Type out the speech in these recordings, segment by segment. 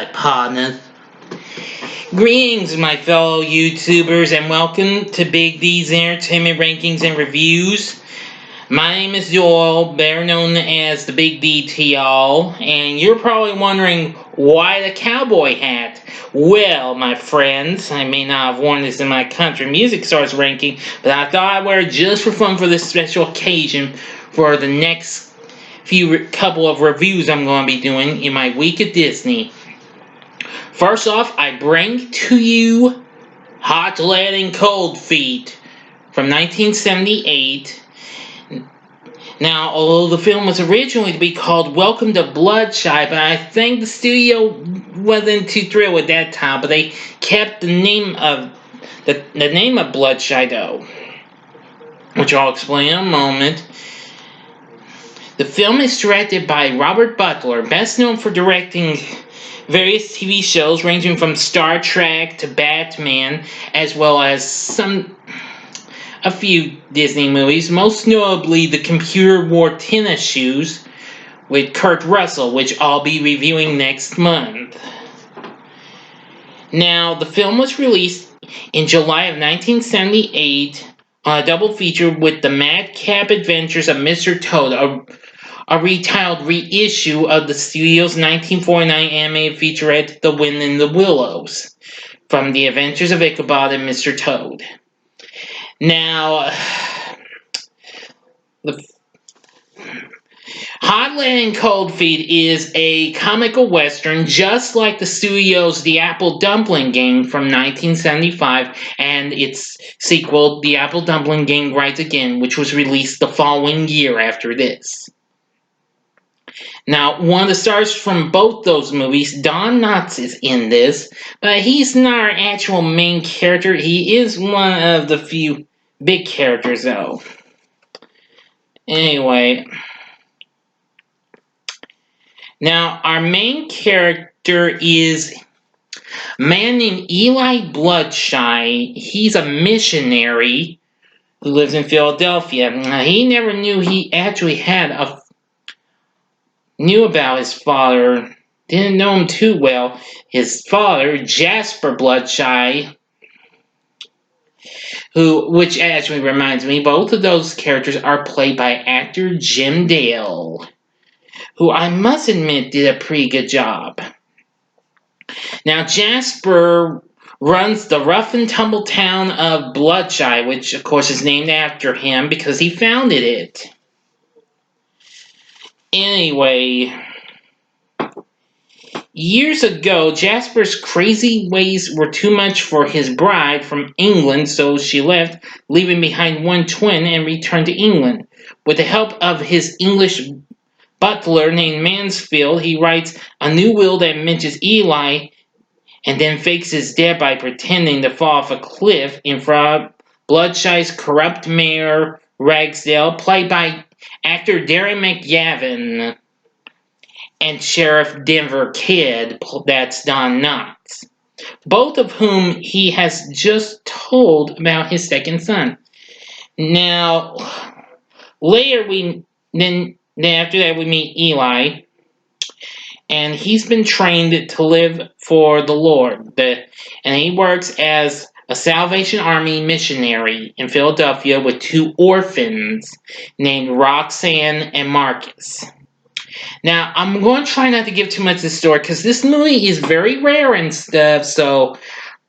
Alright, partners. Greetings, my fellow YouTubers, and welcome to Big D's Entertainment Rankings and Reviews. My name is Doyle, better known as the Big D to y'all, and you're probably wondering why the cowboy hat? Well, my friends, I may not have worn this in my country music stars ranking, but I thought I'd wear it just for fun for this special occasion for the next couple of reviews I'm going to be doing in my week at Disney. First off, I bring to you Hot Lead and Cold Feet from 1978. Now, although the film was originally to be called Welcome to Bloodshot, but I think the studio wasn't too thrilled with that title, but they kept the name of the name of Bloodshot, though, which I'll explain in a moment. The film is directed by Robert Butler, best known for directing various TV shows ranging from Star Trek to Batman, as well as a few Disney movies, most notably the Computer Wore Tennis Shoes with Kurt Russell, which I'll be reviewing next month. Now, the film was released in July of 1978 on a double feature with the Madcap Adventures of Mr. Toad, a retitled reissue of the studio's 1949 animated featurette The Wind in the Willows, from The Adventures of Ichabod and Mr. Toad. Now, Hot Lead and Cold Feet is a comical western just like the studio's The Apple Dumpling Gang from 1975 and its sequel, The Apple Dumpling Gang Rides Again, which was released the following year after this. Now, one of the stars from both those movies, Don Knotts, is in this, but he's not our actual main character. He is one of the few big characters, though. Anyway. Now, our main character is a man named Eli Bloodshot. He's a missionary who lives in Philadelphia. Now, he never knew he actually knew about his father, didn't know him too well. His father, Jasper Bloodshot, which actually reminds me, both of those characters are played by actor Jim Dale, who I must admit did a pretty good job. Now, Jasper runs the rough and tumble town of Bloodshot, which of course is named after him because he founded it. Anyway, years ago, Jasper's crazy ways were too much for his bride from England, so she left, leaving behind one twin, and returned to England. With the help of his English butler named Mansfield, he writes a new will that mentions Eli, and then fakes his death by pretending to fall off a cliff in front of Bloodshot's corrupt mayor, Ragsdale, played by actor Darren McGavin, and Sheriff Denver Kidd, that's Don Knotts, both of whom he has just told about his second son. Now, later after that we meet Eli, and he's been trained to live for the Lord, and he works as a Salvation Army missionary in Philadelphia with two orphans named Roxanne and Marcus. Now, I'm going to try not to give too much of the story because this movie is very rare and stuff, so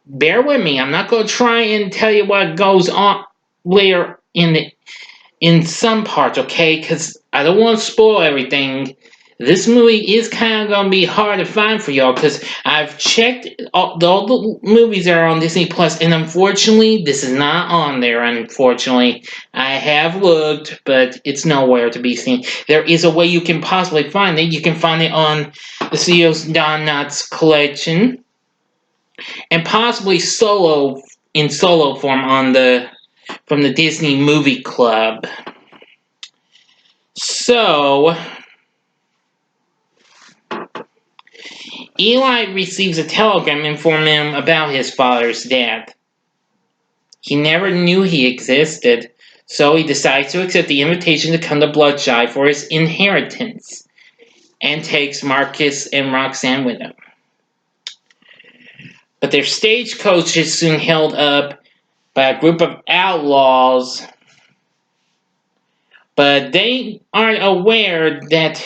bear with me. I'm not going to try and tell you what goes on later in some parts, okay? Because I don't want to spoil everything. This movie is kind of going to be hard to find for y'all because I've checked all the movies that are on Disney Plus, and unfortunately, this is not on there, unfortunately. I have looked, but it's nowhere to be seen. There is a way you can possibly find it. You can find it on the CEO's Don Knotts collection, and possibly in solo form from the Disney Movie Club. So, Eli receives a telegram informing him about his father's death. He never knew he existed, so he decides to accept the invitation to come to Bloodshot for his inheritance, and takes Marcus and Roxanne with him. but their stagecoach is soon held up by a group of outlaws. But they aren't aware that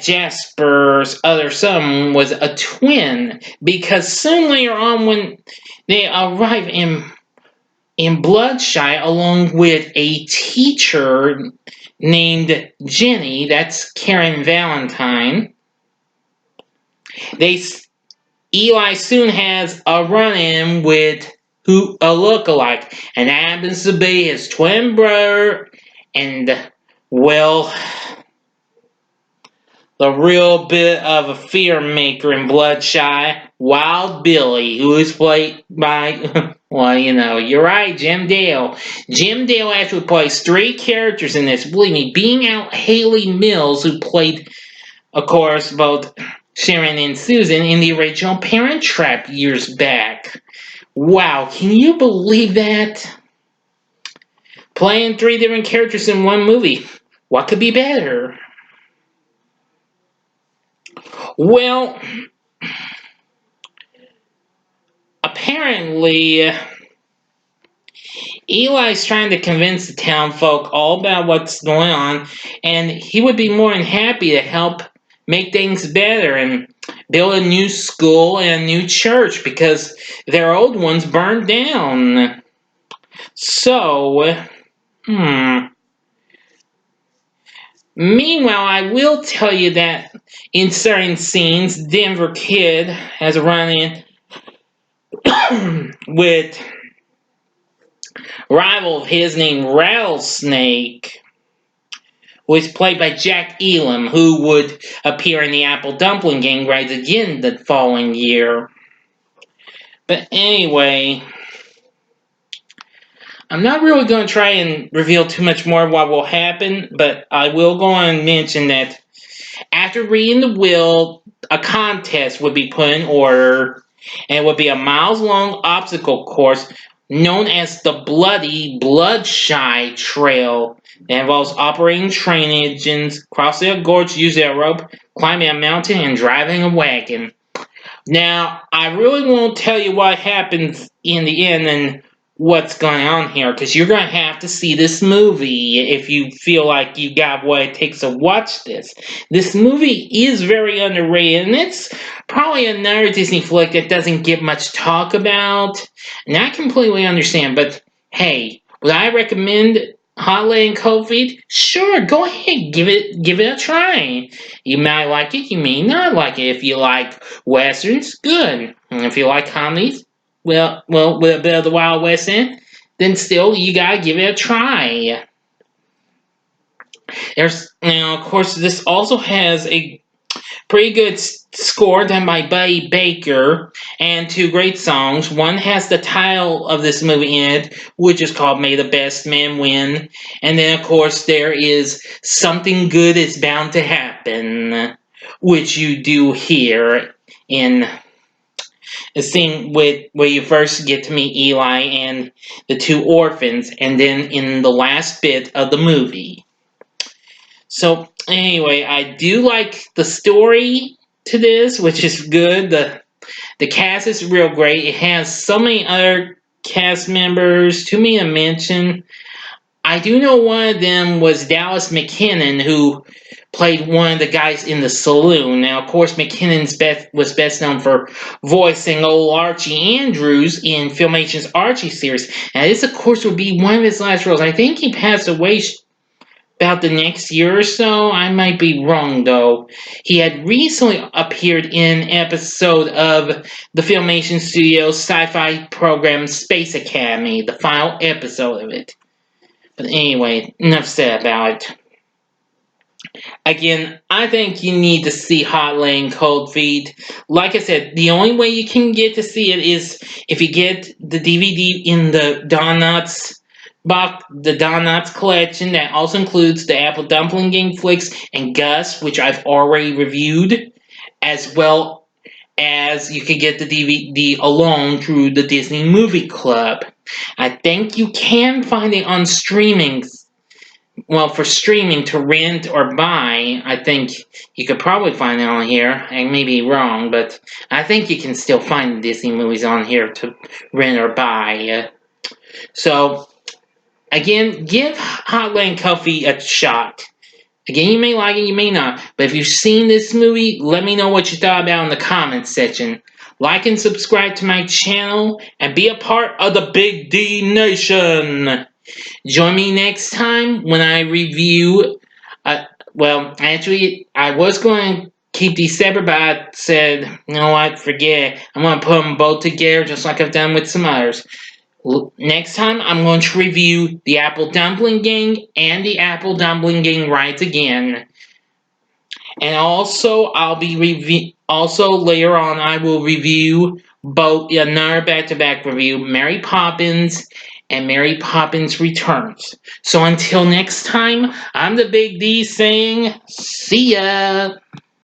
Jasper's other son was a twin, because soon later on, when they arrive in Bloodshy along with a teacher named Jenny, that's Karen Valentine, they Eli soon has a run-in with a lookalike, and that happens to be his twin brother, and well, the real bit of a fear maker in Bloodshy, Wild Billy, who is played by, well, you're right, Jim Dale. Jim Dale actually plays 3 characters in this. Believe me, being out Haley Mills, who played, of course, both Sharon and Susan in the original Parent Trap years back. Wow, can you believe that? Playing 3 different characters in one movie. What could be better? Well, apparently, Eli's trying to convince the town folk all about what's going on, and he would be more than happy to help make things better and build a new school and a new church because their old ones burned down. So, Meanwhile, I will tell you that in certain scenes, Denver Kid has a run-in with rival of his named Rattlesnake, who is played by Jack Elam, who would appear in the Apple Dumpling Gang right again the following year. But anyway, I'm not really going to try and reveal too much more of what will happen, but I will go on and mention that after reading the will, a contest would be put in order, and it would be a miles-long obstacle course known as the Bloody Bloodshy Trail. That involves operating train engines, crossing a gorge using a rope, climbing a mountain, and driving a wagon. Now, I really won't tell you what happens in the end and what's going on here, because you're going to have to see this movie if you feel like you got what it takes to watch this. This movie is very underrated, and it's probably another Disney flick that doesn't get much talk about, and I completely understand, but hey, would I recommend Hot Lead and Cold Feet? Sure, go ahead, give it a try. You might like it, you may not like it. If you like westerns, good. And if you like comedies, well, with a bit of the Wild West in it, then still you gotta give it a try. Now, of course, this also has a pretty good score done by Buddy Baker and 2 great songs. One has the title of this movie in it, which is called May the Best Man Win. And then, of course, there is Something Good Is Bound to Happen, which you do hear in the scene where you first get to meet Eli and the 2 orphans, and then in the last bit of the movie. So, anyway, I do like the story to this, which is good. The cast is real great. It has so many other cast members, too many to mention. I do know one of them was Dallas McKinnon, who played one of the guys in the saloon. Now, of course, McKinnon was best known for voicing old Archie Andrews in Filmation's Archie series. Now, this, of course, would be one of his last roles. I think he passed away about the next year or so. I might be wrong, though. He had recently appeared in an episode of the Filmation Studios sci-fi program Space Academy, the final episode of it. But anyway, enough said about it. Again, I think you need to see Hot Lane Cold Feet. Like I said, the only way you can get to see it is if you get the DVD in the Don Knotts box, the Don Knotts collection. That also includes the Apple Dumpling Gang flicks and Gus, which I've already reviewed, as well as you can get the DVD alone through the Disney Movie Club. I think you can find it on streaming well, for streaming to rent or buy, I think you could probably find it on here. I may be wrong, but I think you can still find Disney movies on here to rent or buy. So, again, give Hotland Coffee a shot. Again, you may like it, you may not. But if you've seen this movie, let me know what you thought about in the comments section. Like and subscribe to my channel and be a part of the Big D Nation. Join me next time when I review. Well, actually, I was going to keep these separate, but I said, you know what, forget. I'm going to put them both together just like I've done with some others. Next time, I'm going to review The Apple Dumpling Gang and The Apple Dumpling Gang Rides Again. And also, also later on, I will review both another back-to-back review, Mary Poppins and Mary Poppins Returns. So until next time, I'm the Big D saying, see ya!